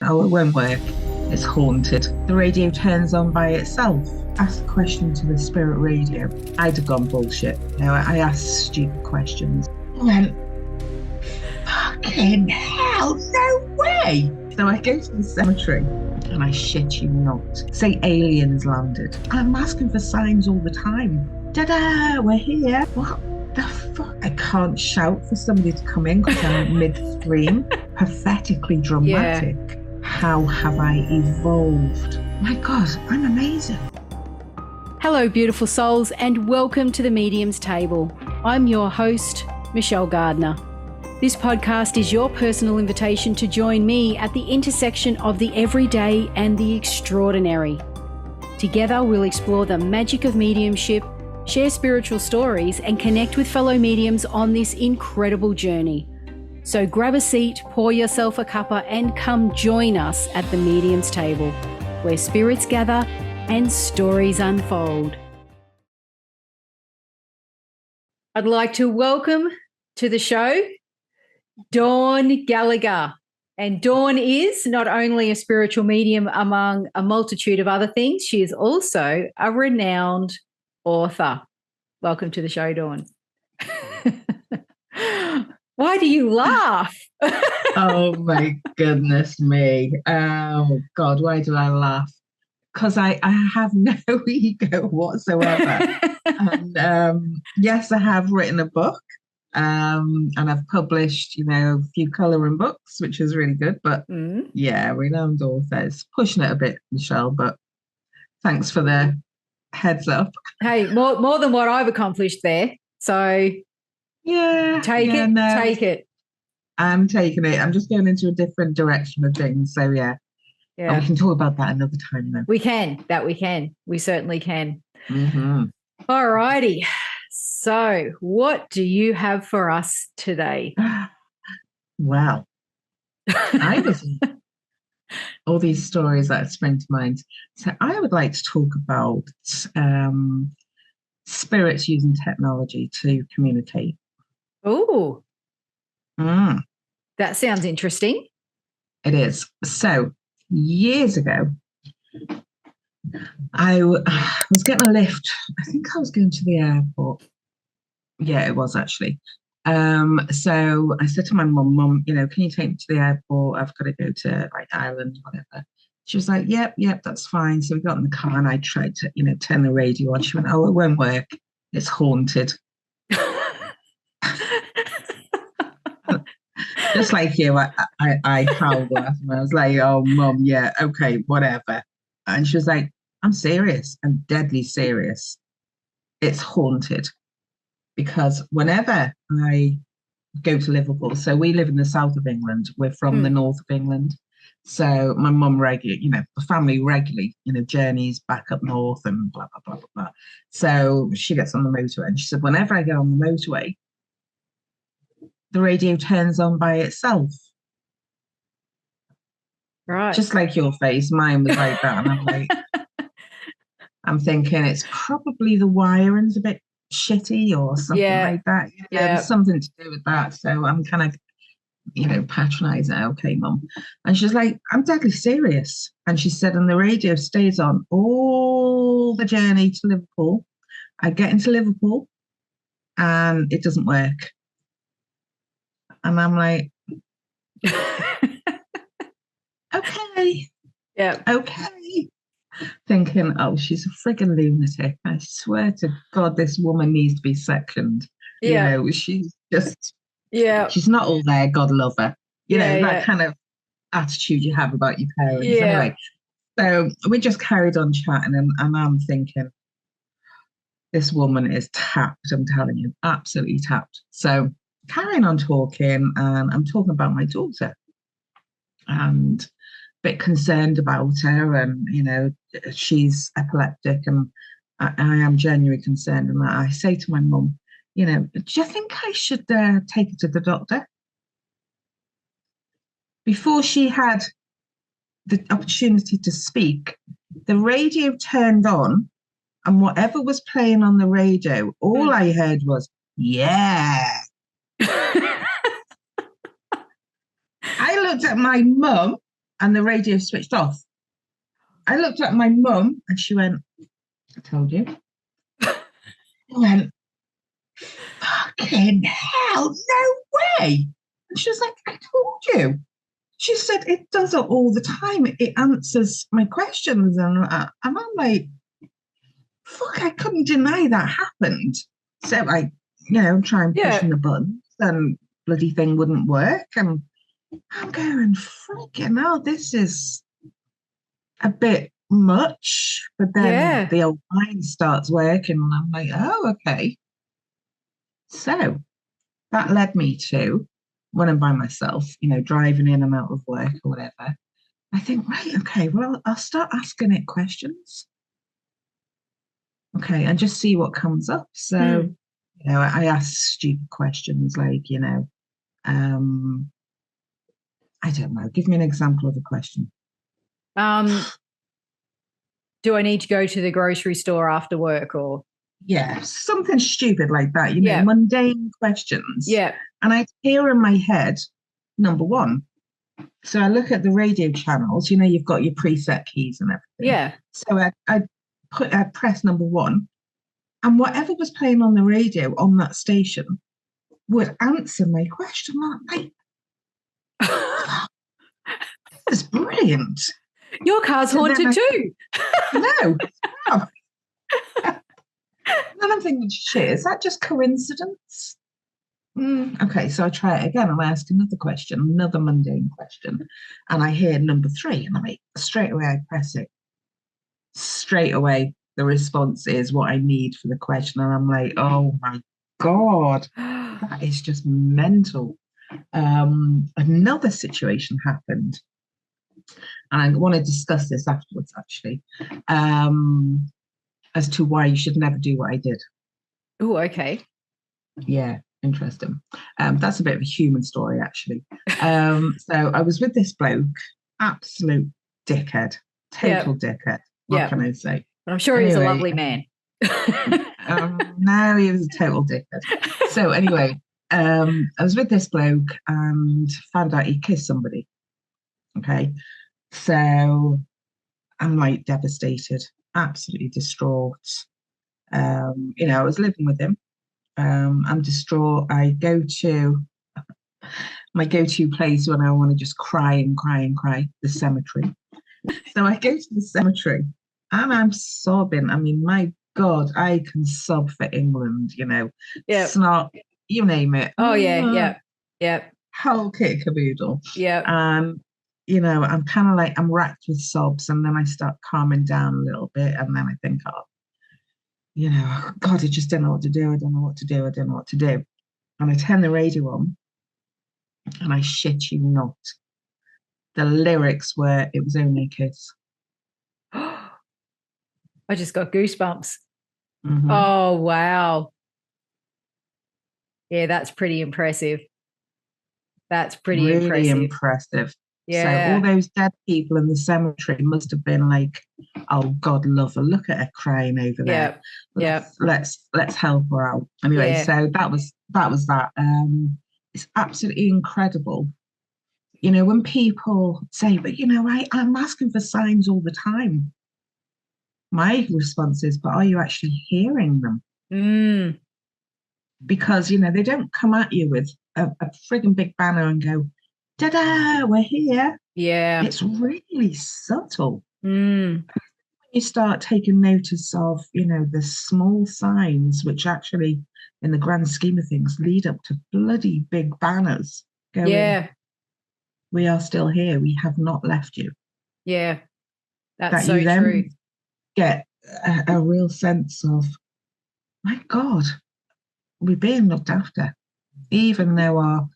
oh, it won't work. It's haunted. The radio turns on by itself. Asked a question to the spirit radio. I'd have gone bullshit. I asked stupid questions. I went, fucking hell, no way. So I go to the cemetery and I shit you not, say aliens landed. I'm asking for signs all the time. Da-da, we're here. What the fuck? I can't shout for somebody to come in because I'm mid-stream. Pathetically dramatic. Yeah. How have I evolved? My God, I'm amazing. Hello, beautiful souls, and welcome to the Medium's Table. I'm your host, Michelle Gardner. This podcast is your personal invitation to join me at the intersection of the everyday and the extraordinary. Together, we'll explore the magic of mediumship, share spiritual stories, and connect with fellow mediums on this incredible journey. So grab a seat, pour yourself a cuppa, and come join us at the Medium's Table, where spirits gather and stories unfold. I'd like to welcome to the show Dawn Gallagher. And Dawn is not only a spiritual medium among a multitude of other things, she is also a renowned author. Welcome to the show, Dawn. Why do you laugh? Oh, my goodness me. Oh, God, why do I laugh? Because I have no ego whatsoever. And yes, I have written a book. And I've published, a few colouring books, which is really good. But yeah, renowned authors. Pushing it a bit, Michelle, but thanks for the heads up. Hey, more than what I've accomplished there. So yeah, take it. I'm taking it. I'm just going into a different direction of things. So yeah. And we can talk about that another time then. We can. We certainly can. Mm-hmm. All righty. So what do you have for us today? Well, I was all these stories that spring to mind. So I would like to talk about spirits using technology to communicate. Oh, that sounds interesting. It is. So years ago, I was getting a lift. I think I was going to the airport. Yeah, it was actually. So I said to my mum, can you take me to the airport? I've got to go to Ireland, whatever. She was like, yep, that's fine. So we got in the car and I tried to, turn the radio on. She went, oh, it won't work. It's haunted. Just like you, I howled laughing. I was like, oh, Mum, yeah, okay, whatever. And she was like, I'm serious. I'm deadly serious. It's haunted. Because whenever I go to Liverpool, so we live in the south of England, we're from the north of England. So my mum regularly, the family regularly, journeys back up north and blah, blah, blah, blah, blah. So she gets on the motorway and she said, whenever I get on the motorway, the radio turns on by itself. Right. Just like your face, mine was like that. And I'm like, I'm thinking it's probably the wiring's a bit shitty or something like that. There's something to do with that. So I'm kind of, patronizing. Okay, Mum. And she's like, I'm deadly serious. And she said, and the radio stays on all the journey to Liverpool. I get into Liverpool and it doesn't work. And I'm like, okay. Yeah. Okay. Thinking, oh, she's a friggin' lunatic. I swear to God, this woman needs to be sectioned. Yeah. She's just, she's not all there, God love her. That kind of attitude you have about your parents. Yeah. Anyway, so we just carried on chatting and I'm thinking, this woman is tapped, I'm telling you, absolutely tapped. So carrying on talking, and I'm talking about my daughter and a bit concerned about her, and she's epileptic, and I am genuinely concerned. And I say to my mum, do you think I should take her to the doctor? Before she had the opportunity to speak, the radio turned on, and whatever was playing on the radio, all I heard was, yeah. I looked at my mum and the radio switched off. I looked at my mum and she went, I told you. I went, fucking hell, no way. And she was like, I told you. She said, it does it all the time. It answers my questions. And I'm like, fuck, I couldn't deny that happened. So I, try and pushing the buttons and bloody thing wouldn't work. And I'm going, freaking hell, this is a bit much. But then the old mind starts working and I'm like, oh, okay. So that led me to, when I'm by myself, driving in and out of work or whatever, I think, right, okay, well, I'll start asking it questions. Okay, and just see what comes up. So, I ask stupid questions like, I don't know, give me an example of a question. Do I need to go to the grocery store after work or? Yeah, something stupid like that, mundane questions. Yeah. And I hear in my head, number one. So I look at the radio channels, you've got your preset keys and everything. Yeah. So I'd press number one, and whatever was playing on the radio on that station would answer my question. Like, this is brilliant. Your car's haunted too. No. And I'm thinking, shit, is that just coincidence? Okay, so I try it again. I ask another question, another mundane question, and I hear number three, and straight away I press it. Straight away, the response is what I need for the question, and I'm like, oh my God, that is just mental. Another situation happened, and I want to discuss this afterwards, actually, as to why you should never do what I did. Oh, okay. Yeah. Interesting. That's a bit of a human story, actually. So I was with this bloke, absolute dickhead, total dickhead. What can I say? But I'm sure he's a lovely man. No, he was a total dickhead. So anyway, I was with this bloke and found out he kissed somebody. Okay. So I'm like devastated, absolutely distraught. I was living with him. I'm distraught. I go to my go-to place when I want to just cry and cry and cry, the cemetery. So I go to the cemetery and I'm sobbing. I mean, my God, I can sob for England, snot, you name it. Oh, yeah. Whole kit caboodle. Yeah. I'm kind of like, I'm racked with sobs, and then I start calming down a little bit, and then I think, God, I just don't know what to do. I don't know what to do. And I turn the radio on, and I shit you not, the lyrics were, it was only a kiss. I just got goosebumps. Mm-hmm. Oh, wow. Yeah, that's pretty impressive. That's pretty really impressive. Yeah. So all those dead people in the cemetery must have been like, oh God, love her, look at her crying over there. Let's help her out. Anyway, so that was that. It's absolutely incredible. When people say, but I'm asking for signs all the time. My response is, but are you actually hearing them? Because they don't come at you with a frigging big banner and go, ta-da, we're here. Yeah. It's really subtle. Mm. You start taking notice of, the small signs, which actually, in the grand scheme of things, lead up to bloody big banners going, we are still here. We have not left you. Yeah. That's that so you then true. Get a real sense of, my God, we're being looked after. Even though our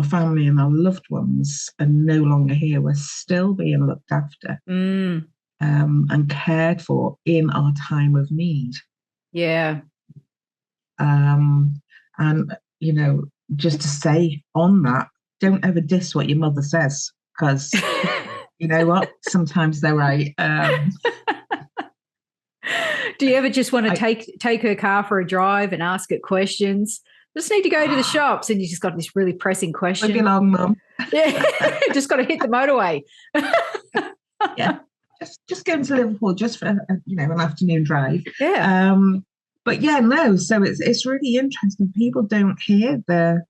family and our loved ones are no longer here, we're still being looked after and cared for in our time of need. Yeah. And, just to say on that, don't ever diss what your mother says, because you know what? Sometimes they're right. Do you ever just want to take her car for a drive and ask it questions? Just need to go to the shops. And you just got this really pressing question. Won't be long, Mum. Yeah, just got to hit the motorway. Yeah, just going to Liverpool just for an afternoon drive. Yeah. But yeah, no. So it's really interesting. People don't hear the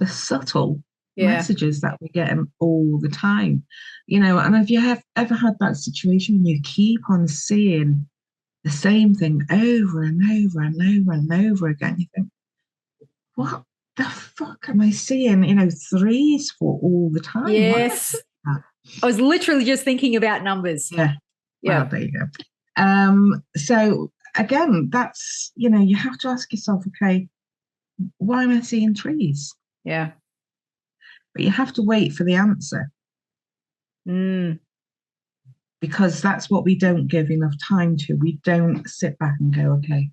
subtle messages that we're getting all the time, And if you have ever had that situation when you keep on seeing the same thing over and over and over and over again, you think, what the fuck am I seeing, threes for all the time? Yes. I was literally just thinking about numbers. Yeah. Well, there you go. So again, that's, you have to ask yourself, okay, why am I seeing threes? Yeah. But you have to wait for the answer. Because that's what we don't give enough time to. We don't sit back and go, okay,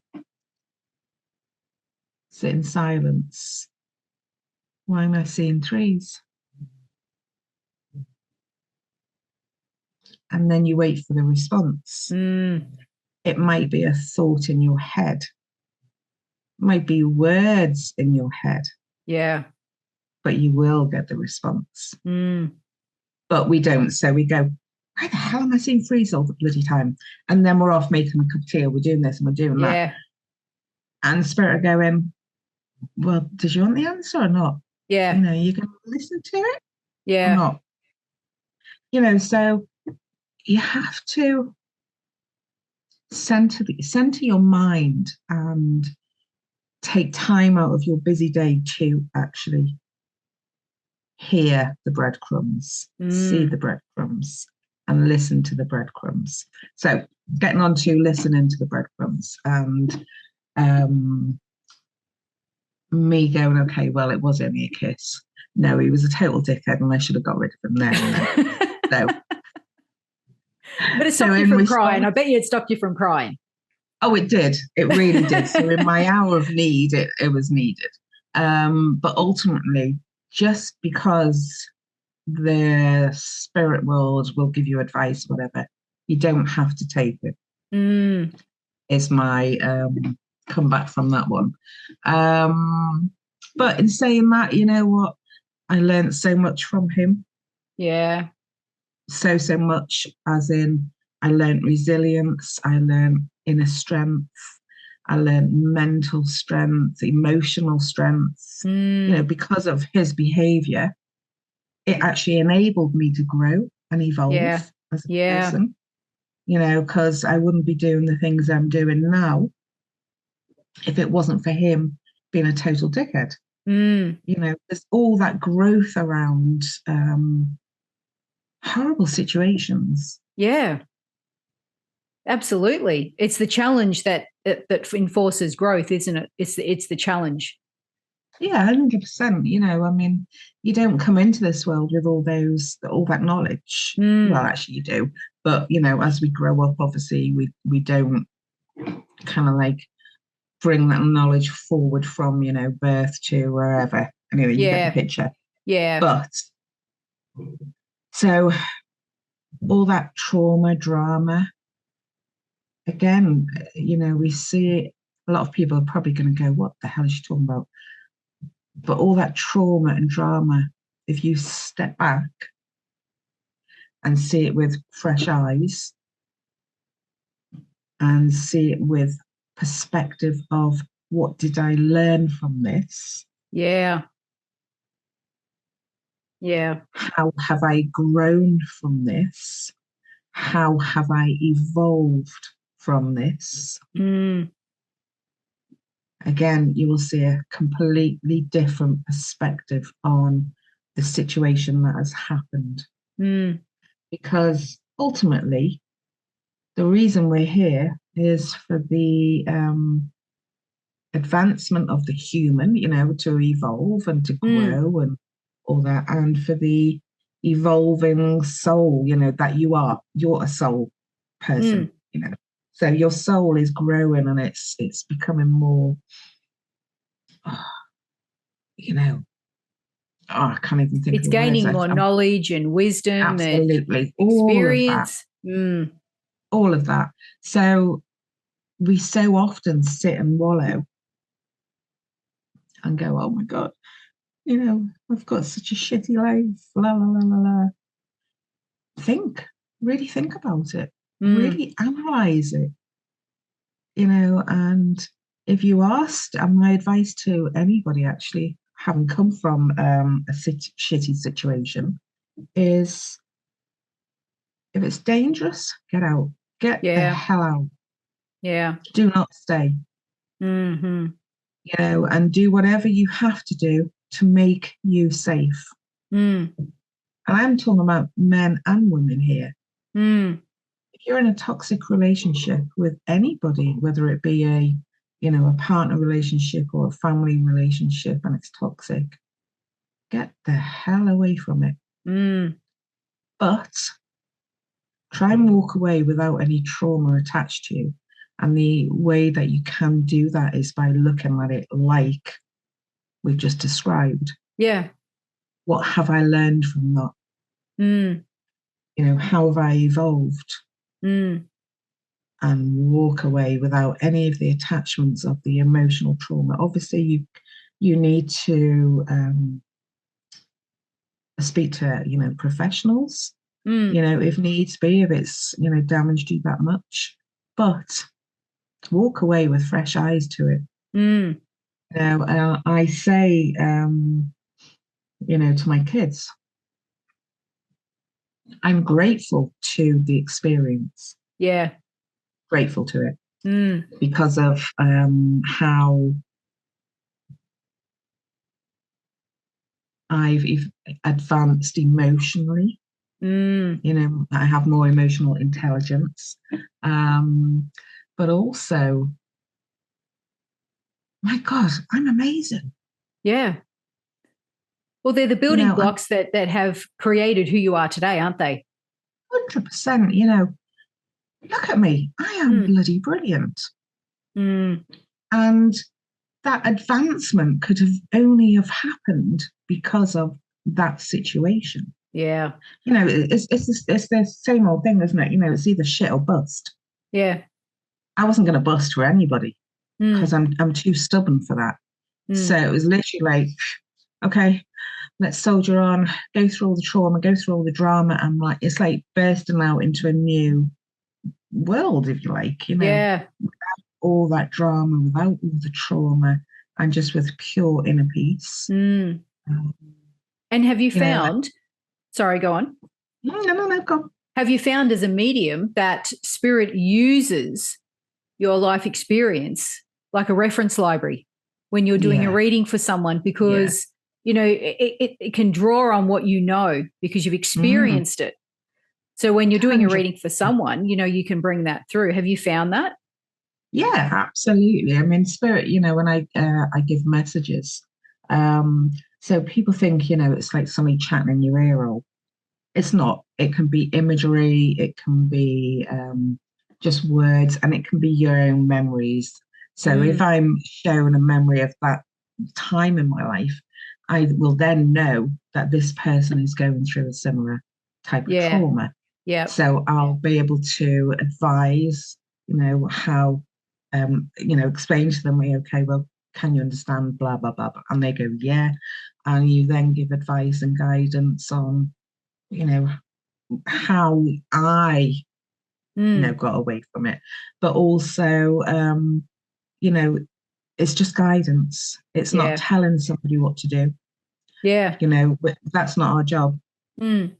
sit in silence. Why am I seeing threes? And then you wait for the response. It might be a thought in your head. It might be words in your head. Yeah. But you will get the response. But we don't. So we go, why the hell am I seeing threes all the bloody time? And then we're off making a cup of tea, or we're doing this and we're doing that. And spirit are going, well, does you want the answer or not? Yeah. You can listen to it or not. So you have to center your mind and take time out of your busy day to actually hear the breadcrumbs, see the breadcrumbs, and listen to the breadcrumbs. So getting on to listening to the breadcrumbs and me going, okay, well, it was only a kiss. No, he was a total dickhead and I should have got rid of him there. No. But it stopped you from crying. I bet you it stopped you from crying. Oh, it did. It really did. So in my hour of need, it was needed. But ultimately, just because the spirit world will give you advice, whatever, you don't have to take it. Is my comeback from that one. But in saying that, you know what? I learned so much from him. Yeah. So much, as in I learned resilience, I learned inner strength, I learned mental strength, emotional strength. Because of his behavior, it actually enabled me to grow and evolve as a person. Because I wouldn't be doing the things I'm doing now if it wasn't for him being a total dickhead. There's all that growth around horrible situations. Yeah, absolutely. It's the challenge that enforces growth, isn't it? It's the challenge. Yeah, 100%. I mean, you don't come into this world with all that knowledge. Well, actually you do. But, as we grow up, obviously we don't kind of like bring that knowledge forward from, birth to wherever. Anyway, you get the picture. Yeah. But so all that trauma, drama, again, we see it. A lot of people are probably going to go, what the hell is she talking about? But all that trauma and drama, if you step back and see it with fresh eyes and see it with perspective of what did I learn from this? Yeah. How have I grown from this? How have I evolved from this? Again, you will see a completely different perspective on the situation that has happened. Because ultimately, the reason we're here is for the advancement of the human, to evolve and to grow and all that, and for the evolving soul, that you're a soul person, So your soul is growing and it's becoming more, I can't even think. It's gaining more knowledge and wisdom, absolutely, and experience, all of that. So we so often sit and wallow and go, oh my God, I've got such a shitty life, la la la la la. Really think about it, Mm. really analyze it, and if you asked, and my advice to anybody actually having come from a shitty situation is if it's dangerous, get out, get the Yeah. hell out, Yeah. do not stay, Mm-hmm. and do whatever you have to do to make you safe. Mm. And I'm talking about men and women here. Mm. If you're in a toxic relationship with anybody, whether it be a partner relationship or a family relationship, and it's toxic, get the hell away from it. Mm. But try and walk away without any trauma attached to you. And the way that you can do that is by looking at it like we've just described. Yeah. What have I learned from that? Mm. How have I evolved? Mm. And walk away without any of the attachments of the emotional trauma. Obviously, you need to speak to professionals. Mm. If needs be, if it's damaged you that much, but walk away with fresh eyes to it. Mm. I say, to my kids, I'm grateful to the experience, Yeah. grateful to it Mm. because of how I've advanced emotionally. Mm. I have more emotional intelligence, but also, my God, I'm amazing. Yeah. Well, they're the building blocks that have created who you are today, aren't they? 100%. Look at me. I am bloody brilliant. Mm. And that advancement could have only have happened because of that situation. Yeah. It's the same old thing, isn't it? It's either shit or bust. Yeah. I wasn't going to bust for anybody because I'm too stubborn for that. So it was literally like, okay, let's soldier on, go through all the trauma, go through all the drama, and like it's like bursting out into a new world, if you like, Yeah. all that drama, without all the trauma, and just with pure inner peace. Mm. And have you found, sorry, go on. No, go on. Have you found as a medium that spirit uses your life experience like a reference library when you're doing a reading for someone because, it can draw on what you know because you've experienced it. So when you're doing a reading for someone, you can bring that through. Have you found that? Yeah, absolutely. I mean, spirit, when I give messages, so people think, it's like somebody chatting in your ear roll. It's not. It can be imagery, it can be just words, and it can be your own memories. So if I'm shown a memory of that time in my life, I will then know that this person is going through a similar type of trauma. Yeah. So I'll be able to advise, how, explain to them, okay, well, can you understand blah, blah, blah, blah? And they go, yeah. And you then give advice and guidance on, how I, got away from it. But also, it's just guidance. It's not telling somebody what to do. Yeah. But that's not our job. You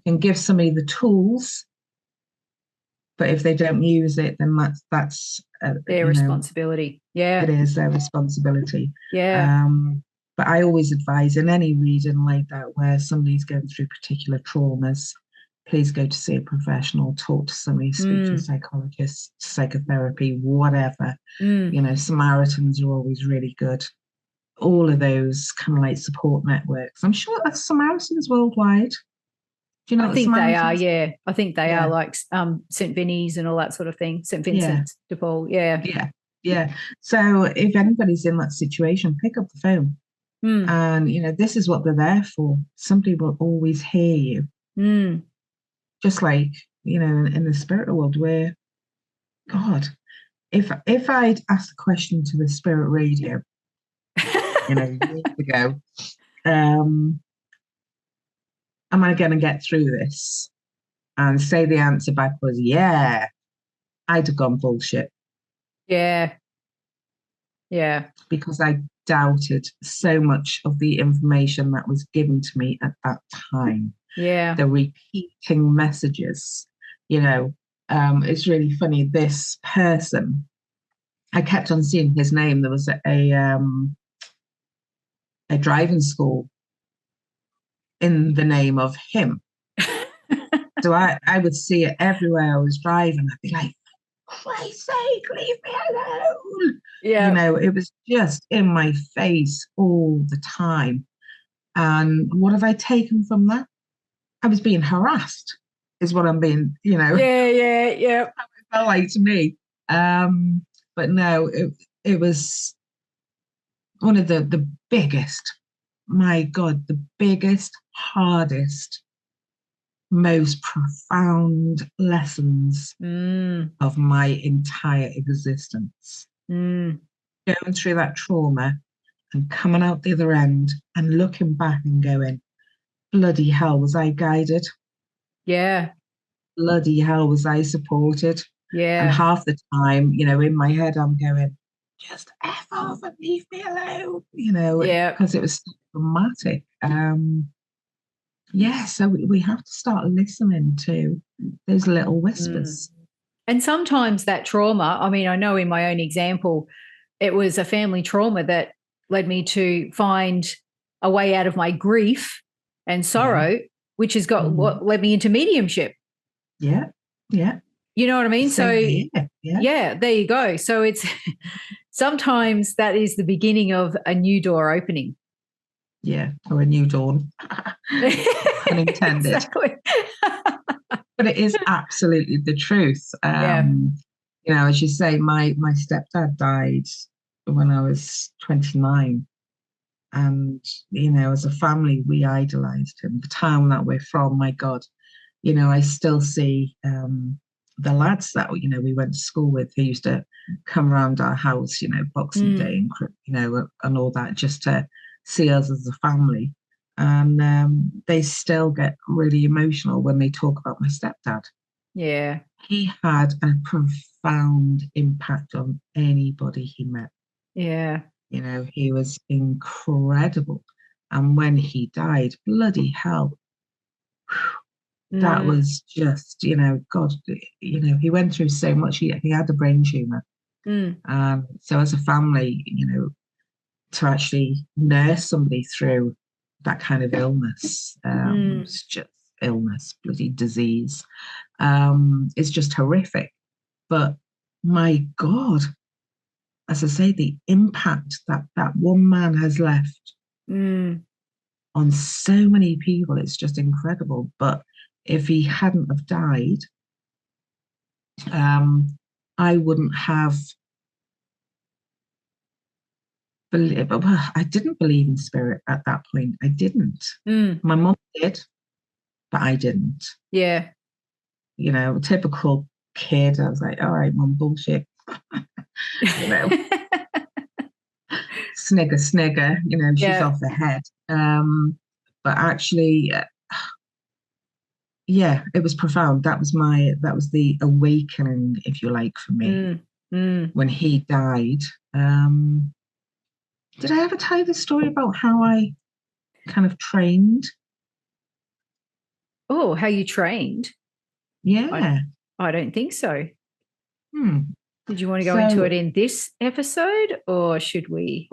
can give somebody the tools, but if they don't use it, then that's their responsibility. Yeah. It is their responsibility. Yeah. But I always advise in any reading like that where somebody's going through particular traumas, please go to see a professional, talk to somebody, speak to a psychologist, psychotherapy, whatever. Samaritans are always really good. All of those kind of like support networks. I'm sure that's Samaritans worldwide. Do you know I think they are, yeah. I think they are like St. Vinny's and all that sort of thing. St. Vincent de Paul, Yeah. So if anybody's in that situation, pick up the phone. And, this is what they're there for. Somebody will always hear you. Just like, in the spiritual world where, God, if I'd asked a question to the spirit radio, years ago. Am I going to get through this? And say the answer back was, yeah, I'd have gone bullshit. Yeah. Yeah. Because I doubted so much of the information that was given to me at that time. Yeah. The repeating messages, it's really funny. This person, I kept on seeing his name. There was a driving school in the name of him. So I would see it everywhere I was driving. I'd be like, Christ's sake, leave me alone. Yeah. It was just in my face all the time. And what have I taken from that? I was being harassed, is what I'm being, Yeah, yeah, yeah. How it felt like to me. But no, it was one of the biggest, my God, the biggest, hardest, most profound lessons of my entire existence. Going through that trauma and coming out the other end and looking back and going, bloody hell, was I guided? Yeah. Bloody hell, was I supported? Yeah. And half the time, in my head, I'm going, just F off and leave me alone, because it was so dramatic. So we have to start listening to those little whispers. And sometimes that trauma, I mean, I know in my own example, it was a family trauma that led me to find a way out of my grief and sorrow, which has got what led me into mediumship. Yeah. Yeah. You know what I mean? So yeah, there you go. So it's sometimes that is the beginning of a new door opening. Yeah, or a new dawn. Unintended. Exactly. But it is absolutely the truth. As you say, my stepdad died when I was 29. And, as a family, we idolized him. The town that we're from, my God, I still see the lads that, we went to school with who used to come around our house, Boxing Day and all that, just to see us as a family. And they still get really emotional when they talk about my stepdad. Yeah. He had a profound impact on anybody he met. Yeah. He was incredible. And when he died, bloody hell, that was just, God, he went through so much. He had a brain tumor. So as a family, to actually nurse somebody through that kind of illness, it's just illness, bloody disease. It's just horrific. But my God, as I say, the impact that one man has left on so many people, it's just incredible. But if he hadn't have died, I wouldn't have I didn't believe in spirit at that point. I didn't. My mum did, but I didn't. Yeah. Typical kid. I was like, all right, mum, bullshit. Snigger, snigger, she's off her head. But actually, it was profound. That was the awakening, if you like, for me. When he died. Did I ever tell you the story about how I kind of trained? Oh, how you trained? Yeah. I don't think so. Did you want to go So, into it in this episode, or should we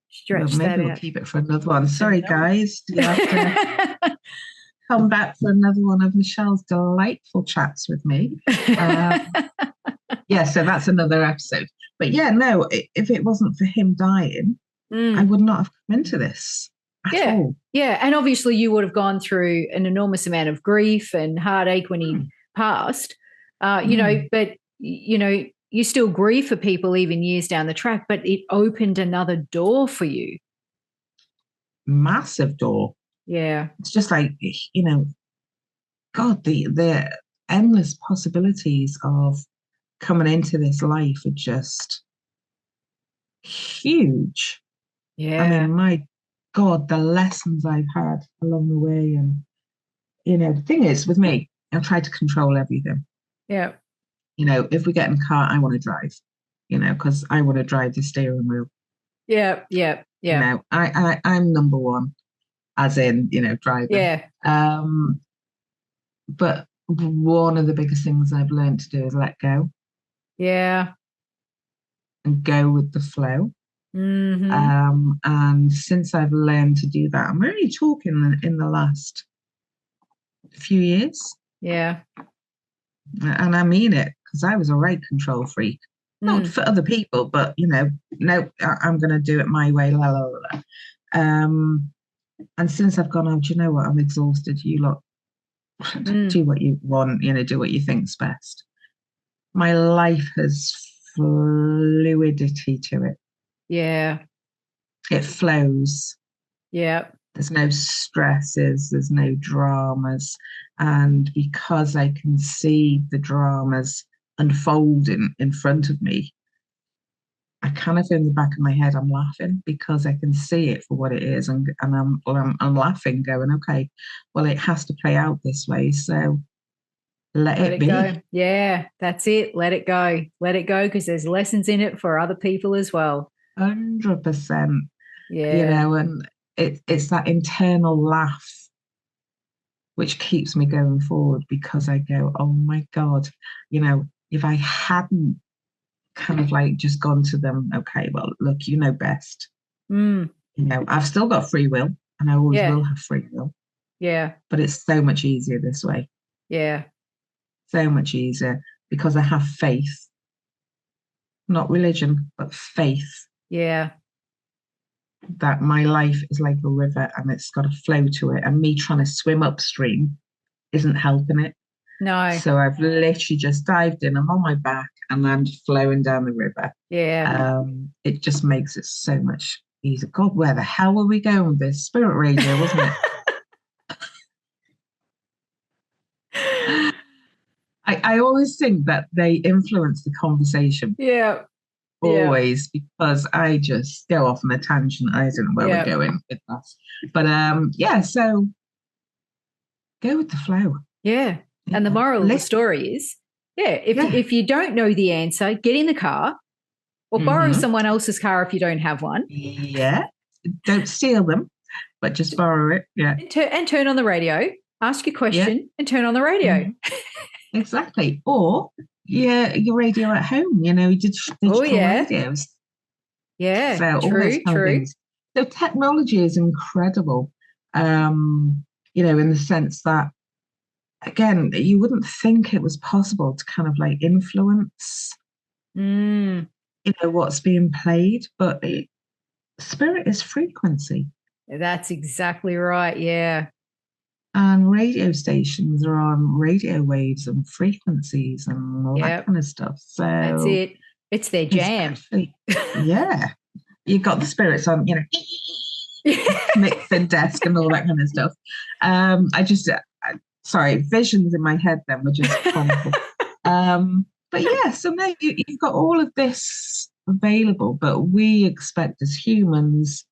stretch that out? Maybe we'll keep it for another one. Sorry, guys. You have to come back for another one of Michelle's delightful chats with me. So that's another episode. But if it wasn't for him dying, I would not have come into this at all. Yeah, and obviously you would have gone through an enormous amount of grief and heartache when he passed, but, you still grieve for people even years down the track, but it opened another door for you. Massive door. Yeah. It's just like, God, the endless possibilities of coming into this life are just huge. I Yeah. mean, my God, the lessons I've had along the way. And, the thing is, with me, I try to control everything. Yeah. If we get in the car, I want to drive, because I want to drive the steering wheel. Yeah. Yeah. Yeah. I'm number one, as in, driving. Yeah. But one of the biggest things I've learned to do is let go Yeah. and go with the flow. Mm-hmm. And since I've learned to do that, I'm really talking in the last few years, Yeah. and I mean it, because I was a right control freak, not Mm. for other people, but no, I'm going to do it my way, la la la. La. And since I've gone, oh, do you know what? I'm exhausted. You lot Mm. do what you want, do what you think's best. My life has fluidity to it. Yeah. It flows. Yeah. There's no stresses, there's no dramas. And because I can see the dramas unfolding in front of me, I kind of in the back of my head, I'm laughing because I can see it for what it is. And I'm laughing, going, okay, well, it has to play out this way. So let Let it it go. be. Yeah. That's it. Let it go. Let it go, because there's lessons in it for other people as well. 100%, Yeah. and it's that internal laugh which keeps me going forward, because I go, oh my God, if I hadn't kind of like just gone to them, okay, well, look, you know best. Mm. I've still got free will, and I always Yeah. will have free will, Yeah. but it's so much easier this way, Yeah. so much easier, because I have faith, not religion, but faith Yeah. that my life is like a river and it's got a flow to it, and me trying to swim upstream isn't helping it. No. So I've literally just dived in. I'm on my back and I'm just flowing down the river. Yeah. It just makes it so much easier. God, where the hell were we going with this? Spirit radio, wasn't it? I always think that they influence the conversation, Yeah. Yeah. always, because I just go off on a tangent. I don't know where we're Yeah. going with that. But yeah, so go with the flow. Yeah. And the moral of the Let, story is, yeah, yeah. if you don't know the answer, get in the car or borrow Mm-hmm. someone else's car if you don't have one. Yeah. Don't steal them, but just borrow it. Yeah. And turn on the radio, ask your Yeah. question and turn on the radio. Mm-hmm. Exactly. Or yeah, your radio at home, Oh, digital yeah. radios. Yeah. So all those True. kind of True. things. So technology is incredible. In the sense that, again, you wouldn't think it was possible to kind of like influence, Mm. what's being played, but spirit is frequency. That's exactly right. Yeah. And radio stations are on radio waves and frequencies and all that Yeah. kind of stuff. That's So it. It's their it's jam. actually, yeah, you got the spirits on, mixing desk and all that kind of stuff. Sorry, visions in my head then were just comical. But yeah, so now you've got all of this available, but we expect as humans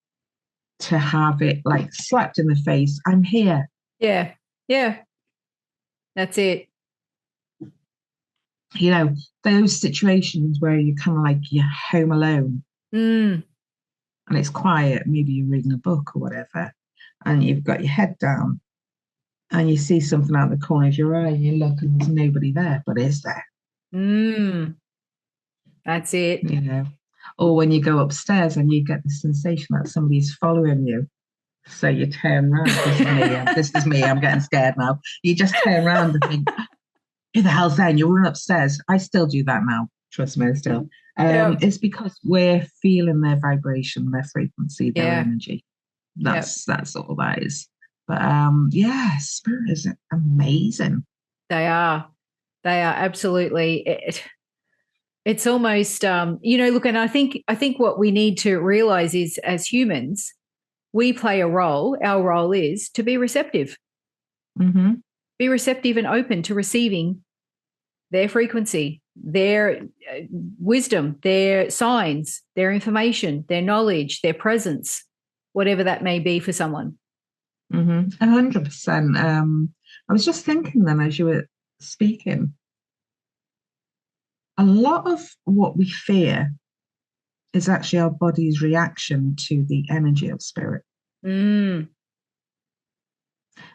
to have it like slapped in the face. I'm here. Yeah. Yeah. That's it. Those situations where you're kind of like you're home alone Mm. and it's quiet, maybe you're reading a book or whatever, and you've got your head down and you see something out the corner of your eye and you look and there's nobody there, but is there? Mm. That's it. Or when you go upstairs and you get the sensation that somebody's following you. So you turn around. This is me. I'm getting scared now. You just turn around and think, who the hell's there? And you run upstairs. I still do that now. Trust me, still. Yep. It's because we're feeling their vibration, their frequency, their Yeah. energy. Yep. That's all that is. But yeah, spirit is amazing. They are. They are absolutely. It's almost, look, and I think what we need to realize is, as humans, we play a role. Our role is to be receptive. Mm-hmm. Be receptive and open to receiving their frequency, their wisdom, their signs, their information, their knowledge, their presence, whatever that may be for someone. 100%. I was just thinking then as you were speaking, a lot of what we fear is actually our body's reaction to the energy of spirit.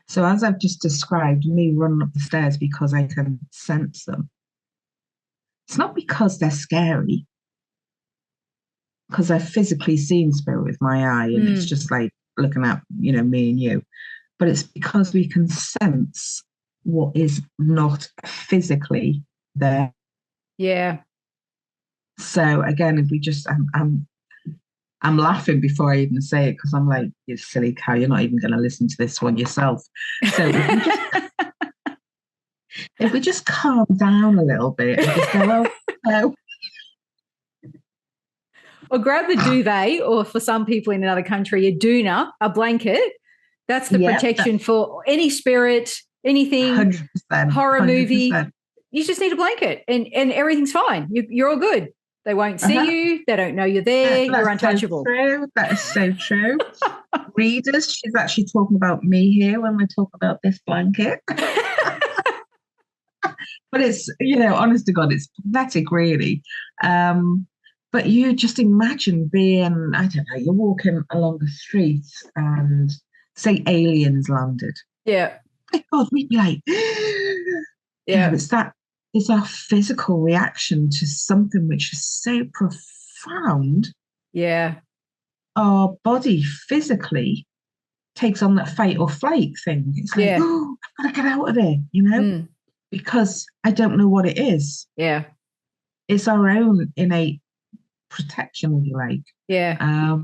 So as I've just described, me running up the stairs because I can sense them. It's not because they're scary, because I've physically seen spirit with my eye, and it's just like looking at, me and you. But it's because we can sense what is not physically there. Yeah. So again, if we just, I'm laughing before I even say it because I'm like, you silly cow, you're not even going to listen to this one yourself. So if we just calm down a little bit and just go, oh. Or grab the duvet, or for some people in another country, a doona, a blanket. That's the protection for any spirit, anything, 100%, horror 100%. movie. You just need a blanket and everything's fine. You're all good. They won't see you. They don't know you're there. You're untouchable. So true. That is so true. Readers, she's actually talking about me here when we're talking about this blanket. But it's, honest to God, it's pathetic, really. But you just imagine being, I don't know, you're walking along the street and say aliens landed. Yeah. My God, we'd be like, it's our physical reaction to something which is so profound. Yeah. Our body physically takes on that fight or flight thing. It's like, oh, I've got to get out of here, because I don't know what it is. Yeah. It's our own innate protection, if you like. Yeah.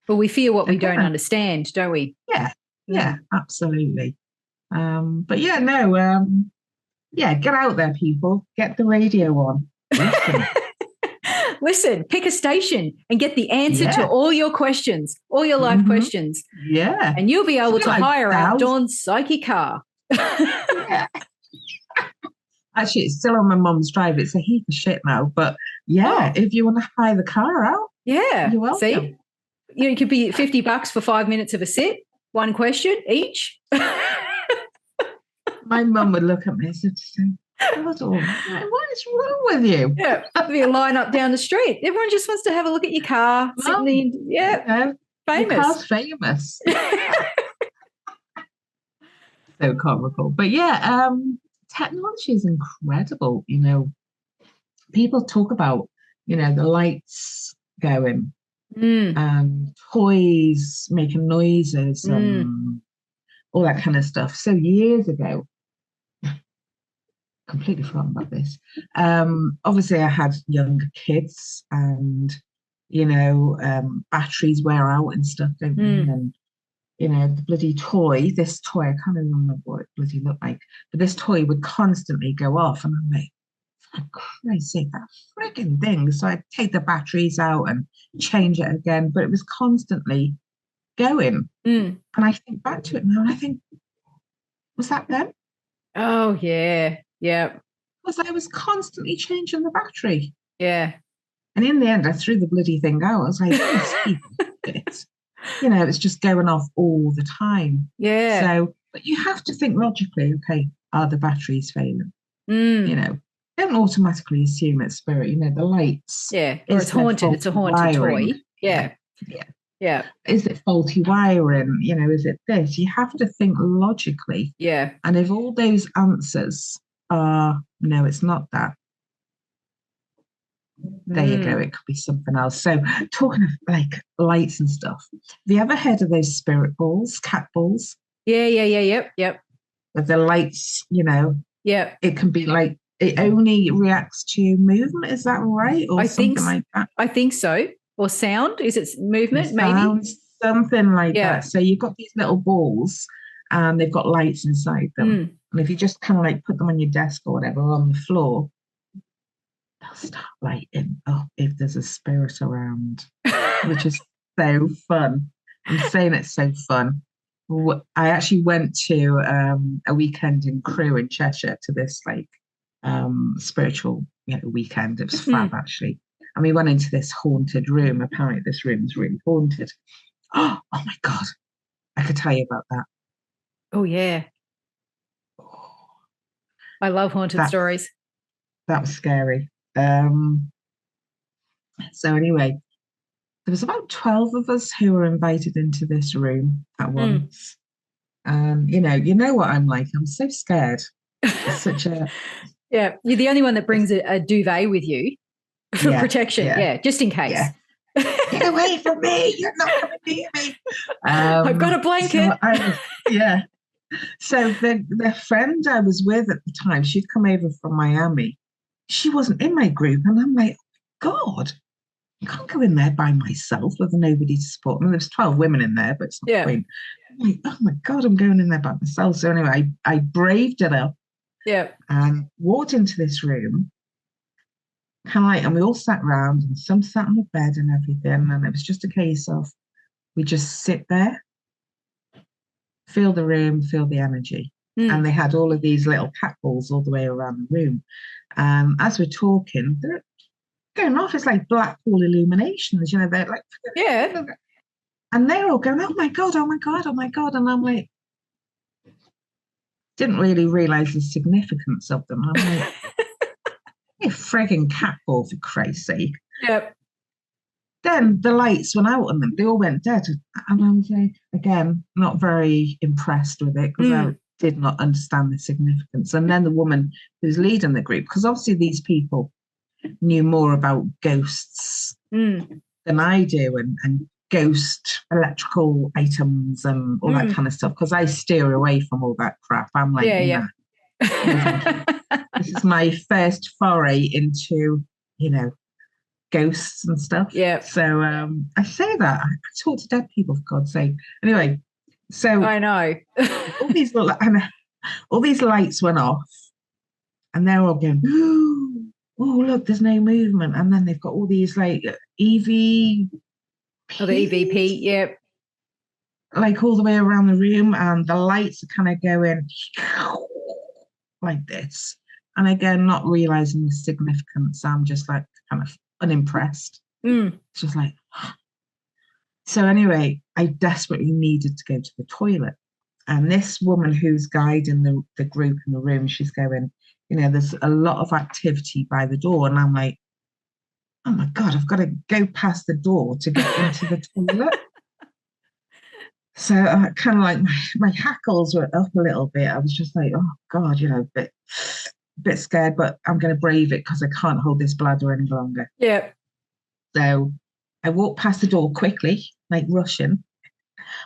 But we fear what we don't understand, don't we? Yeah, absolutely. But get out there, people. Get the radio on. Listen, pick a station and get the answer to all your questions, all your life questions. Yeah. And you'll be able to hire out Dawn's psyche car. Actually, it's still on my mum's drive. It's a heap of shit now. But if you want to hire the car out, you're welcome. See? It could be $50 for 5 minutes of a sit, one question each. My mum would look at me and say, what is wrong with you? Yeah, there'd be a line up down the street. Everyone just wants to have a look at your car. Famous. Your car's famous. So comical. But technology is incredible. People talk about, the lights going and toys making noises and all that kind of stuff. So years ago, completely forgotten about this. Obviously, I had younger kids, and batteries wear out and stuff, don't they? And the bloody toy. This toy, I can't remember what it bloody looked like, but this toy would constantly go off, and I'm like, for Christ's sake, that freaking thing! So I'd take the batteries out and change it again, but it was constantly going. And I think back to it now, and I think, was that them? Oh yeah. Yeah. Because I was constantly changing the battery. Yeah. And in the end, I threw the bloody thing out. I was like, it's just going off all the time. Yeah. So, but you have to think logically, okay, are the batteries failing? Don't automatically assume it's spirit. The lights. Yeah. Or it's haunted. It's a haunted toy. Yeah. Is it faulty wiring? Is it this? You have to think logically. Yeah. And if all those answers are, no, it's not that, there you go, it could be something else. So talking of like lights and stuff, have you ever heard of those spirit balls, cat balls? Yep. With the lights, Yeah. It can be like, it only reacts to movement, is that right? Or something like that? I think so. Or sound? Is it movement, maybe? Something like that. So you've got these little balls and they've got lights inside them. And if you just kind of like put them on your desk or whatever, or on the floor, they'll start lighting up if there's a spirit around, which is so fun. I'm saying it's so fun. I actually went to a weekend in Crewe in Cheshire to this like spiritual, weekend. It was fab, actually. And we went into this haunted room. Apparently, this room is really haunted. Oh my God. I could tell you about that. Oh, yeah. I love haunted stories. That was scary. So anyway, there was about 12 of us who were invited into this room at once. And you know what I'm like. I'm so scared. It's such a yeah. You're the only one that brings a duvet with you for protection. Yeah, just in case. Yeah. Get away from me! You're not coming near me. I've got a blanket. So the friend I was with at the time, she'd come over from Miami. She wasn't in my group, and I'm like, God, I can't go in there by myself with nobody to support me. There's 12 women in there, but it's not the point. I'm like, oh my God, I'm going in there by myself. So anyway, I braved it up. Yeah. And walked into this room. And we all sat around, and some sat on the bed and everything. And it was just a case of we just sit there, feel the room, feel the energy. And they had all of these little cat balls all the way around the room. As we're talking, they're going off. It's like black hole illuminations, they're like, yeah. And they're all going, oh my God, oh my God, oh my God. And I'm like, didn't really realize the significance of them. I'm like, you frigging cat ball, for Christ's sake. Yep. Then the lights went out on them. They all went dead. And I was like, again, not very impressed with it because I did not understand the significance. And then the woman who's leading the group, because obviously these people knew more about ghosts than I do, and ghost electrical items and all that kind of stuff, because I steer away from all that crap. I'm like, nah. This is my first foray into, ghosts and stuff. Yeah. So I say that. I talk to dead people, for God's sake. Anyway, so I know. all these lights went off, and they're all going, oh, look, there's no movement. And then they've got all these like EVP. Oh, the EVP, yep. Like all the way around the room, and the lights are kind of going like this. And again, not realizing the significance, I'm just like kind of unimpressed. It's just like, so anyway, I desperately needed to go to the toilet. And this woman who's guiding the group in the room, she's going, there's a lot of activity by the door. And I'm like, oh my God, I've got to go past the door to get into the toilet. So kind of like my hackles were up a little bit. I was just like, oh God, a bit scared, but I'm going to brave it because I can't hold this bladder any longer. Yeah. So I walk past the door quickly, like rushing,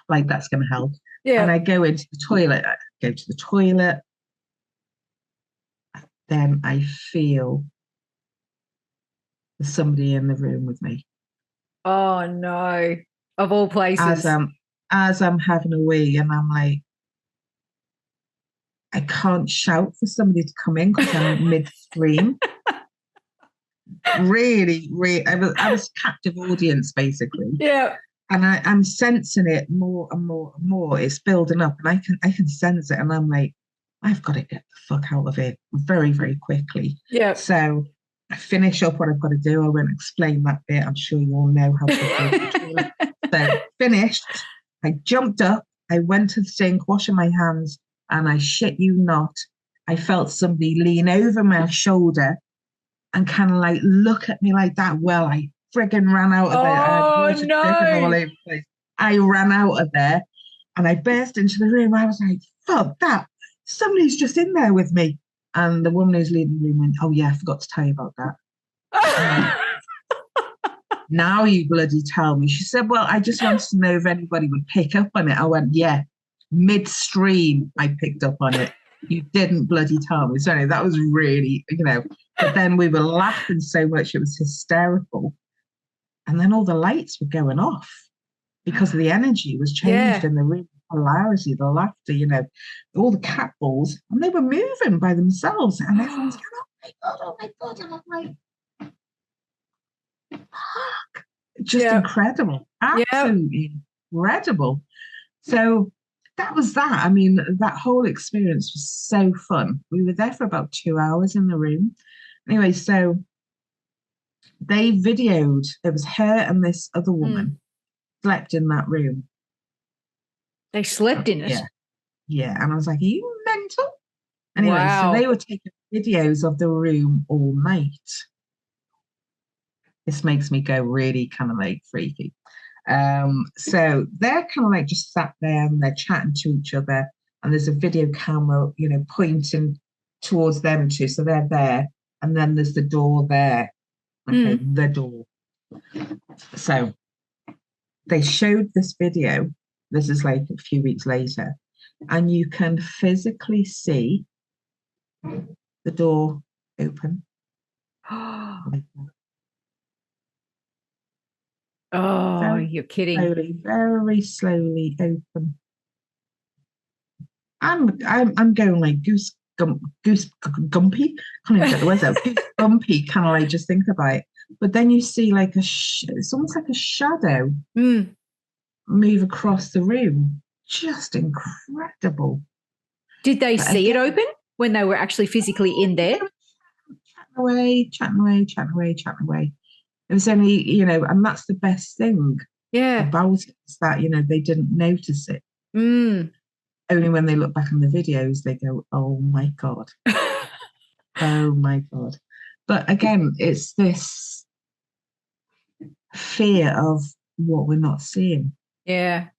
like that's going to help. Yeah. And I go into the toilet. I go to the toilet. Then I feel there's somebody in the room with me. Oh no! Of all places. As I'm having a wee, and I'm like, I can't shout for somebody to come in because I'm midstream. Really, I was captive audience basically. Yeah. And I'm sensing it more and more and more. It's building up, and I can sense it, and I'm like, I've got to get the fuck out of here very, very quickly. Yeah. So I finish up what I've got to do. I won't explain that bit. I'm sure you all know how to go to the toilet. So finished. I jumped up. I went to the sink, washing my hands, and I shit you not, I felt somebody lean over my shoulder and kind of like look at me like that. Well, I friggin' ran out of there. Oh, no. I ran out of there and I burst into the room. I was like, fuck that. Somebody's just in there with me. And the woman who's leading the room went, oh, yeah, I forgot to tell you about that. Now you bloody tell me. She said, well, I just wanted to know if anybody would pick up on it. I went, yeah, midstream, I picked up on it. You didn't bloody tell me. So anyway, that was really, but then we were laughing so much, it was hysterical. And then all the lights were going off because the energy was changed in the room, the polarity, the laughter, all the cat balls, and they were moving by themselves. And everyone's going, oh my God. And I'm like, fuck. Just incredible. Absolutely incredible. So that was that. I mean, that whole experience was so fun. We were there for about 2 hours in the room. Anyway, so they videoed, it was her and this other woman slept in that room. They slept in it. Yeah. Yeah. And I was like, are you mental? Anyway, so Wow. they were taking videos of the room all night. This makes me go really kind of like freaky. So they're kind of like just sat there and they're chatting to each other, and there's a video camera, pointing towards them too. So they're there, and then there's the door there. Okay, the door. So they showed this video. This is like a few weeks later, and you can physically see the door open. Like that. Oh, Very you're kidding. slowly, very slowly open. I'm going like goose gumpy. Can't even get the words out. Goose gumpy, kind of like just think about it. But then you see like it's almost like a shadow move across the room. Just incredible. Did they see it open when they were actually physically in there? Chatting away. It was only, and that's the best thing about it, is that, they didn't notice it. Only when they look back on the videos, they go, oh my God. Oh my God. But again, it's this fear of what we're not seeing. Yeah.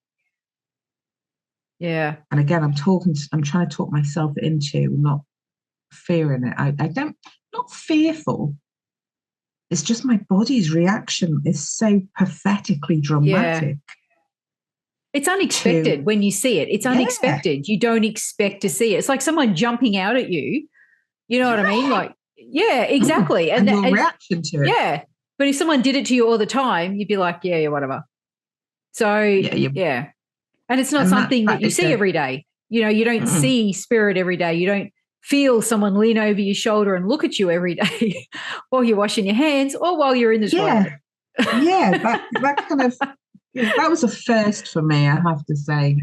Yeah. And again, I'm trying to talk myself into not fearing it. I don't, not fearful. It's just my body's reaction is so pathetically dramatic. Yeah. It's unexpected when you see it. It's unexpected. You don't expect to see it. It's like someone jumping out at you. You know what I mean? Like, yeah, exactly. And your reaction to it. Yeah. But if someone did it to you all the time, you'd be like, yeah, whatever. So, yeah. And it's not something that you see every day. You don't see spirit every day. You don't feel someone lean over your shoulder and look at you every day while you're washing your hands or while you're in the toilet. Yeah, that kind of, that was a first for me, I have to say.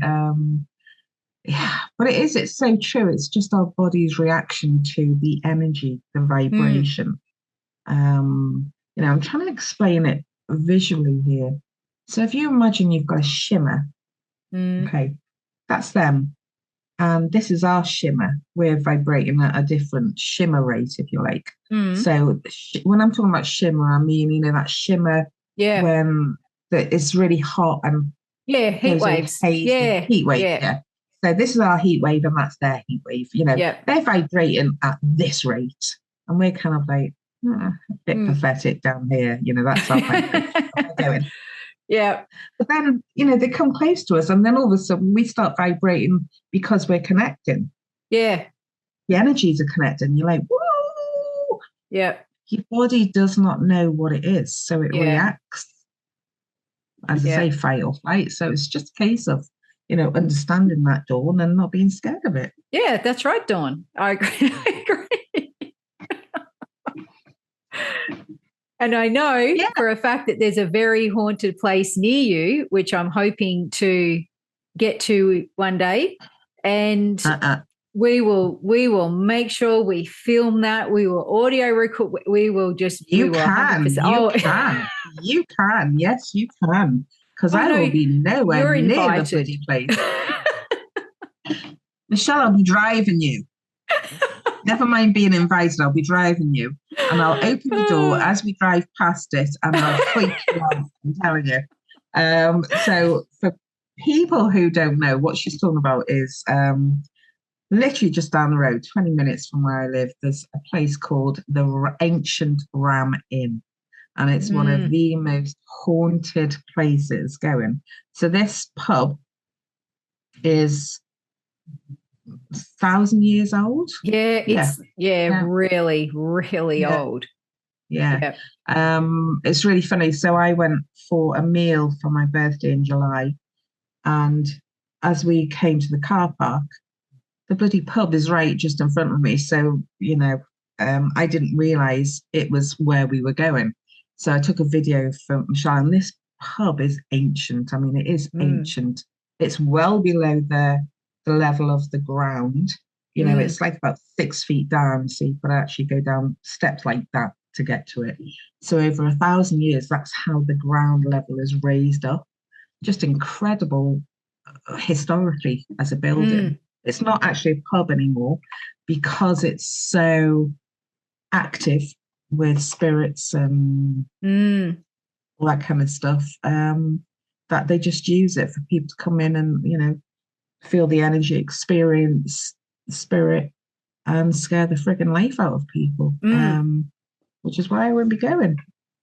But it's so true. It's just our body's reaction to the energy, the vibration. I'm trying to explain it visually here. So if you imagine you've got a shimmer, okay, that's them. And this is our shimmer. We're vibrating at a different shimmer rate, if you like. So when I'm talking about shimmer, I mean, that shimmer when it's really hot and heat waves. Heat wave, yeah. So this is our heat wave and that's their heat wave. They're vibrating at this rate. And we're kind of like a bit pathetic down here. That's our vibration. Going. Yeah. But then, they come close to us and then all of a sudden we start vibrating because we're connecting. Yeah. The energies are connected and you're like, whoa. Yeah. Your body does not know what it is. So it reacts, as I say, fight or flight. So it's just a case of, understanding that, Dawn, and not being scared of it. Yeah, that's right, Dawn. I agree. And I know for a fact that there's a very haunted place near you, which I'm hoping to get to one day. And we will make sure we film that. We will audio record. We will just. You can. You can. Yes, you can. Because I will be nowhere near the bloody place. Michelle, I'll be driving you. Never mind being invited, I'll be driving you. And I'll open the door as we drive past it and I'll point you off, I'm telling you. So for people who don't know, what she's talking about is literally just down the road, 20 minutes from where I live, there's a place called the Ancient Ram Inn. And it's one of the most haunted places going. So this pub is 1,000 years old. It's really, really old. Yeah. It's really funny. So I went for a meal for my birthday in July, and as we came to the car park, the bloody pub is right just in front of me. So I didn't realize it was where we were going. So I took a video for Michelle, and this pub is ancient. I mean, it is ancient. It's well below the level of the ground. Mm, It's like about 6 feet down, so you've got to actually go down steps like that to get to it. So over 1,000 years, that's how the ground level is raised up. Just incredible historically as a building. mm, It's not actually a pub anymore because it's so active with spirits and mm. all that kind of stuff, that they just use it for people to come in and, feel the energy, experience the spirit, and scare the frigging life out of people. Mm. Which is why I won't be going.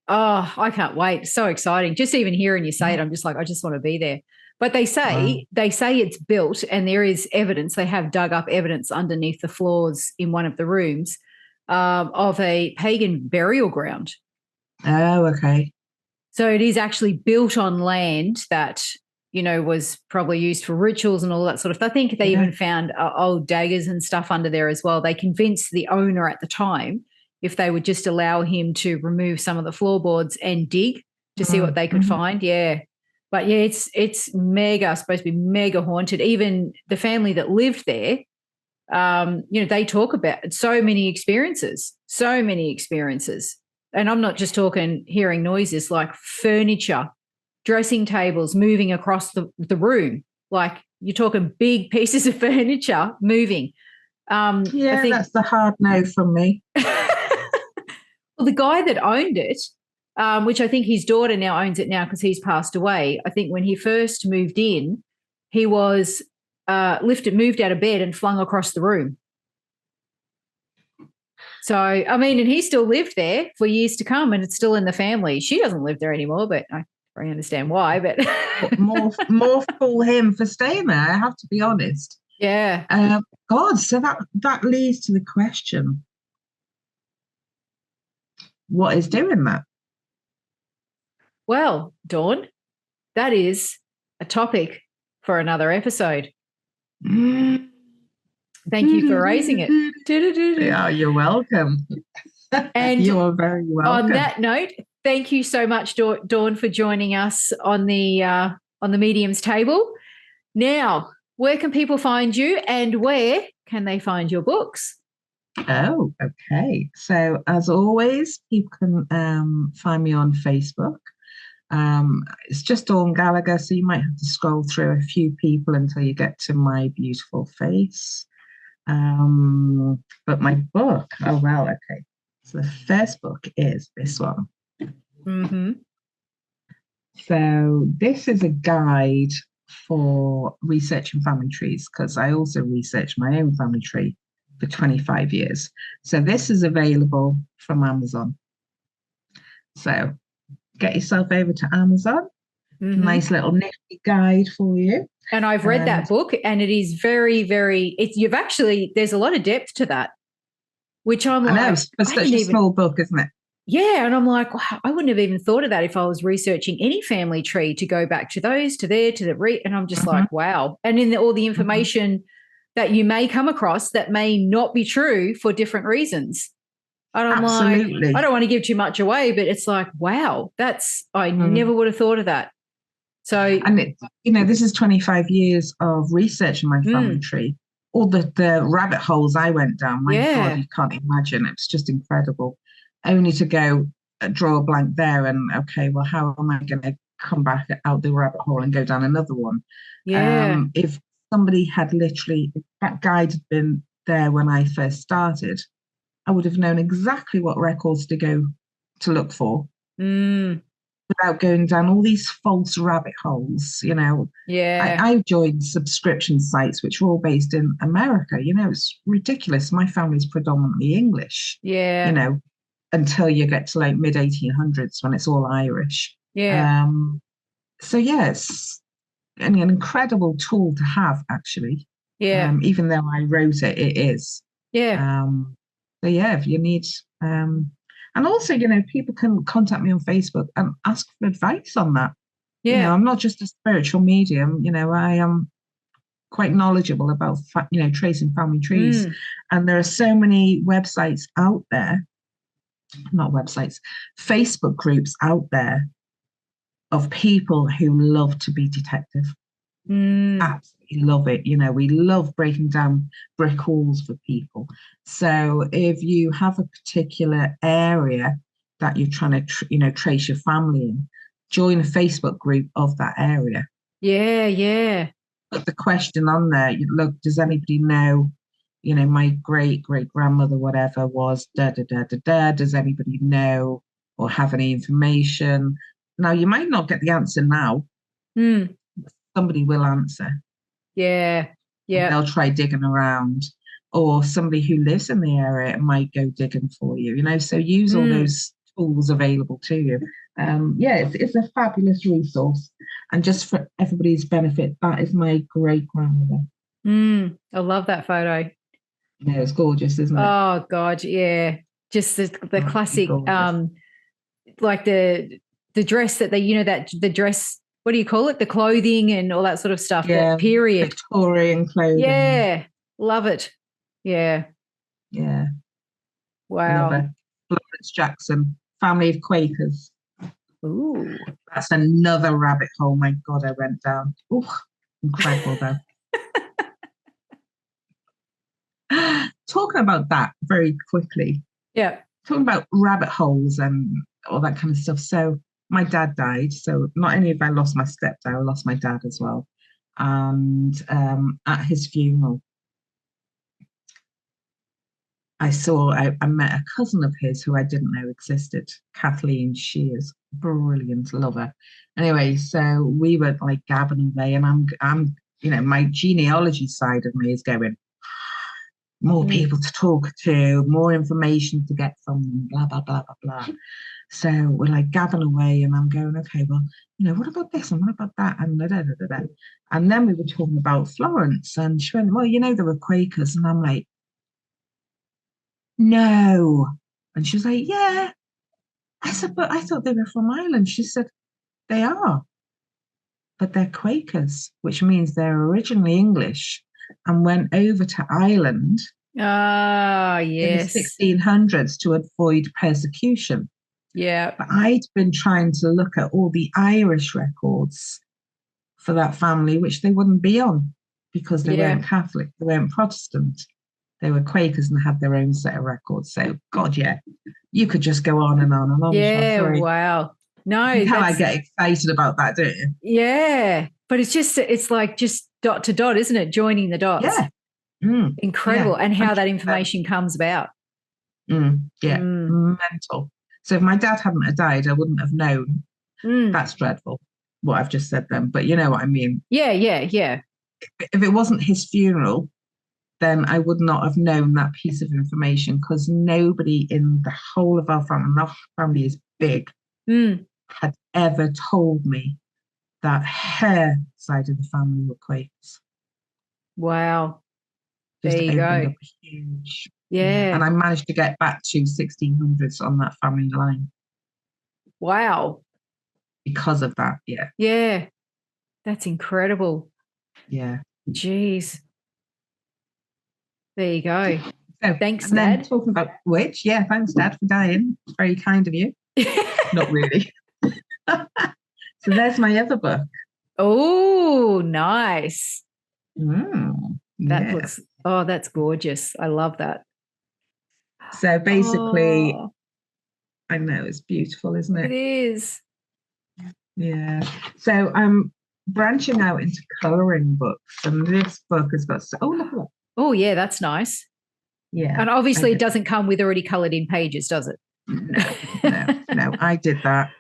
Oh, I can't wait. So exciting. Just even hearing you say it, Yeah. I'm just like, I just want to be there. But Wow. they say it's built and there is evidence. They have dug up evidence underneath the floors in one of the rooms of a pagan burial ground. Oh, okay. So it is actually built on land that, was probably used for rituals and all that sort of stuff. I think they Yeah. even found old daggers and stuff under there as well. They convinced the owner at the time if they would just allow him to remove some of the floorboards and dig to see what they could Mm-hmm. find. Yeah. But yeah, it's mega, supposed to be mega haunted. Even the family that lived there, they talk about so many experiences. And I'm not just talking hearing noises, like furniture, dressing tables moving across the room. Like you're talking big pieces of furniture moving. I Yeah, think that's the hard no from me. well, the guy that owned it, which I think his daughter now owns it now because he's passed away. I think when he first moved in, he was moved out of bed and flung across the room. So, I mean, and he still lived there for years to come, and it's still in the family. She doesn't live there anymore, but I understand why. But More fool him for staying there, I have to be honest. yeah. God, so that leads to the question: what is doing that? Well, Dawn, that is a topic for another episode. Thank you for raising it. Yeah, you're welcome. And You're very on welcome. that note, thank you so much, Dawn, for joining us on the Medium's Table. Now, where can people find you, and where can they find your books? Oh, okay. So as always, people can find me on Facebook. It's just Dawn Gallagher, so you might have to scroll through a few people until you get to my beautiful face. But my book, oh well, okay. So the first book is this one. Mm-hmm. So this is a guide for researching family trees because I also researched my own family tree for 25 years. So this is available from Amazon. So get yourself over to Amazon. Mm-hmm. Nice little nifty guide for you. And I've read that book, and it is very, very. There's a lot of depth to that, which I'm like, I know, it's such a small book, isn't it? Yeah, and I'm like, wow, I wouldn't have even thought of that if I was researching any family tree to go back to those, to there, to and I'm just like, wow. And in all the information that you may come across that may not be true for different reasons. And I'm Absolutely. like, I don't want to give too much away, but it's like, wow, I never would have thought of that. So, and this is 25 years of research in my family tree. All the rabbit holes I went down, my God, you can't imagine. It was just incredible. Only to go draw a blank there and, okay, well, how am I going to come back out the rabbit hole and go down another one? Yeah. If somebody had if that guide had been there when I first started, I would have known exactly what records to go to look for. Without going down all these false rabbit holes, Yeah. I joined subscription sites which were all based in America. It's ridiculous. My family's predominantly English. Yeah. Until you get to like mid 1800s when it's all Irish. Yeah. So yeah, it's an incredible tool to have actually. Yeah. Even though I wrote it, it is. Yeah. So yeah, if you need and also, people can contact me on Facebook and ask for advice on that. Yeah. I'm not just a spiritual medium. I am quite knowledgeable about, tracing family trees. And there are so many websites out there, not websites, Facebook groups out there of people who love to be detective. Absolutely love it. You know, we love breaking down brick walls for people. So if you have a particular area that you're trying to, trace your family in, join a Facebook group of that area. Yeah, yeah. Put the question on there. Look, does anybody know, my great great grandmother, whatever, was da da da da da. Does anybody know or have any information? Now, you might not get the answer now. Somebody will answer. Yeah. Yeah. They'll try digging around, or somebody who lives in the area might go digging for you, so use all those tools available to you. It's a fabulous resource. And just for everybody's benefit, that is my great grandmother. I love that photo. Yeah, it's gorgeous, isn't it? Oh God, yeah. Just the classic, like the dress that they, that the dress, what do you call it? The clothing and all that sort of stuff. Yeah, that period. Victorian clothing. Yeah, love it. Yeah. Yeah. Wow. Love it. Florence Jackson, family of Quakers. Ooh. That's another rabbit hole. My God, I went down. Ooh, incredible though. Talking about that very quickly. Yeah. Talking about rabbit holes and all that kind of stuff. So my dad died. So not only have I lost my stepdad, I lost my dad as well. And at his funeral, I met a cousin of his who I didn't know existed, Kathleen. She is brilliant, love her. Anyway, so we were like gabbing away, and I'm, my genealogy side of me is going, more people to talk to, more information to get from them, blah, blah, blah, blah, blah. So we're like gabbing away, and I'm going, okay, well, what about this and what about that? And da, da, da, da, da. And then we were talking about Florence, and she went, well, there were Quakers. And I'm like, no. And she was like, yeah. I said, but I thought they were from Ireland. She said, they are, but they're Quakers, which means they're originally English and went over to Ireland in the 1600s to avoid persecution. Yeah. But I'd been trying to look at all the Irish records for that family, which they wouldn't be on because they weren't Catholic, they weren't Protestant. They were Quakers and had their own set of records. So, God, yeah, you could just go on and on and on. Yeah, wow. No, you I get excited about that, don't you? Yeah, but it's like just dot to dot, isn't it? Joining the dots. Yeah. Incredible. And how that information comes about. Mental. So if my dad hadn't died, I wouldn't have known. That's dreadful, what I've just said then. But you know what I mean? Yeah. If it wasn't his funeral, then I would not have known that piece of information, because nobody in the whole of our family is big, had ever told me that her side of the family were Quakers. Wow. Just there you go. Huge. Yeah. And I managed to get back to 1600s on that family line. Wow. Because of that, yeah. Yeah. That's incredible. Yeah. Jeez. There you go. So, thanks, Dad. Talking about which, thanks, Dad, for dying. It's very kind of you. Not really. So there's my other book. Oh, nice. That looks, that's gorgeous. I love that. So basically, I know, it's beautiful, isn't it? It is. Yeah. So I'm branching out into colouring books, and this book has got, look at that. Oh, yeah, that's nice. Yeah. And obviously it doesn't come with already coloured in pages, does it? No, I did that.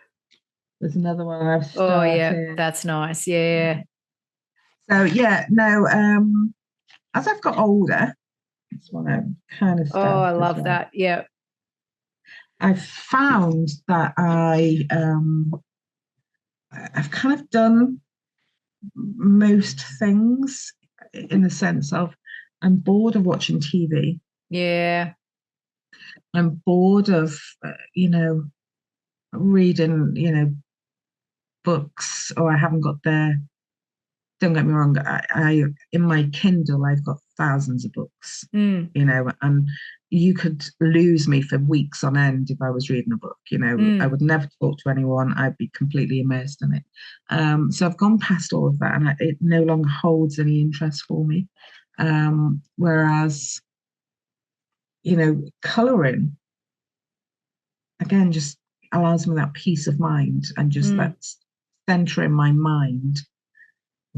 There's another one I've started. Oh, yeah, that's nice, yeah. So, as I've got older, that's what I'm kind of started. Oh, I love that, yeah. I've found that I've kind of done most things, in the sense of I'm bored of watching TV. Yeah. I'm bored of, reading, books, or I haven't got don't get me wrong, I in my Kindle, I've got thousands of books, and you could lose me for weeks on end if I was reading a book. I would never talk to anyone. I'd be completely immersed in it. So I've gone past all of that, and it no longer holds any interest for me. Whereas, colouring, again, just allows me that peace of mind and just that center in my mind,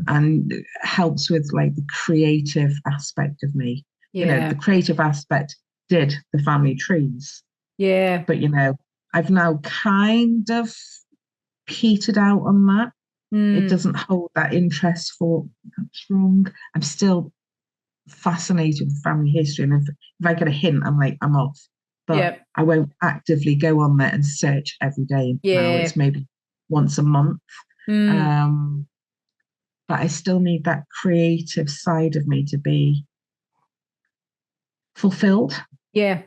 and helps with like the creative aspect of me. The creative aspect did the family trees. Yeah. But, I've now kind of petered out on that. It doesn't hold that interest for, that's wrong. I'm still fascinated with family history. And if I get a hint, I'm like, I'm off. But I won't actively go on there and search every day. Now it's maybe once a month. But I still need that creative side of me to be fulfilled. Yeah.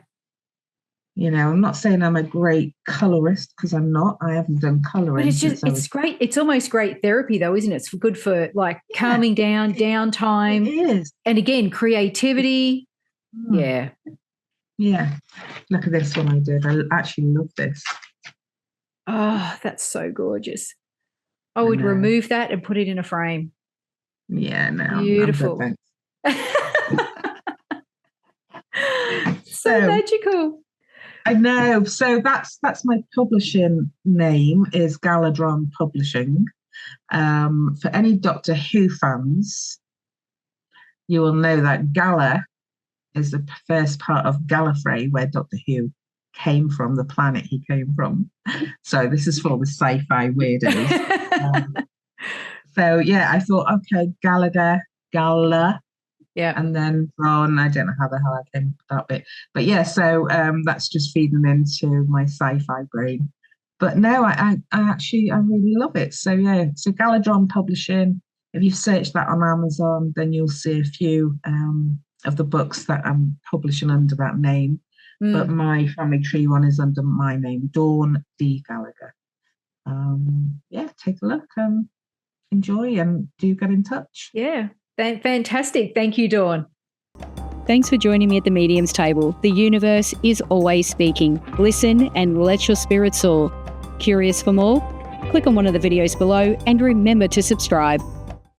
I'm not saying I'm a great colorist, because I'm not. I haven't done coloring. But it's great. It's almost great therapy though, isn't it? It's good for like calming down, downtime. It is. And again, creativity. Yeah. Yeah. Look at this one I did. I actually love this. Oh, that's so gorgeous. I would remove that and put it in a frame. Yeah, no. Beautiful. So magical. I know. So that's my publishing name, is Gardner Publishing. For any Doctor Who fans, you will know that Gala is the first part of Gallifrey, where Doctor Who came from, the planet he came from. So this is for the sci-fi weirdos. So yeah, I thought, okay, Gala. Yeah. And then Ron, I don't know how the hell I came up with that bit. But yeah, so that's just feeding into my sci-fi brain. But no, I really love it. So yeah, so Galadron Publishing. If you search that on Amazon, then you'll see a few of the books that I'm publishing under that name. But my family tree one is under my name, Dawn D. Gallagher. Yeah, take a look, enjoy, and do get in touch. Yeah. Fantastic. Thank you, Dawn. Thanks for joining me at the Medium's Table. The universe is always speaking. Listen and let your spirit soar. Curious for more? Click on one of the videos below and remember to subscribe.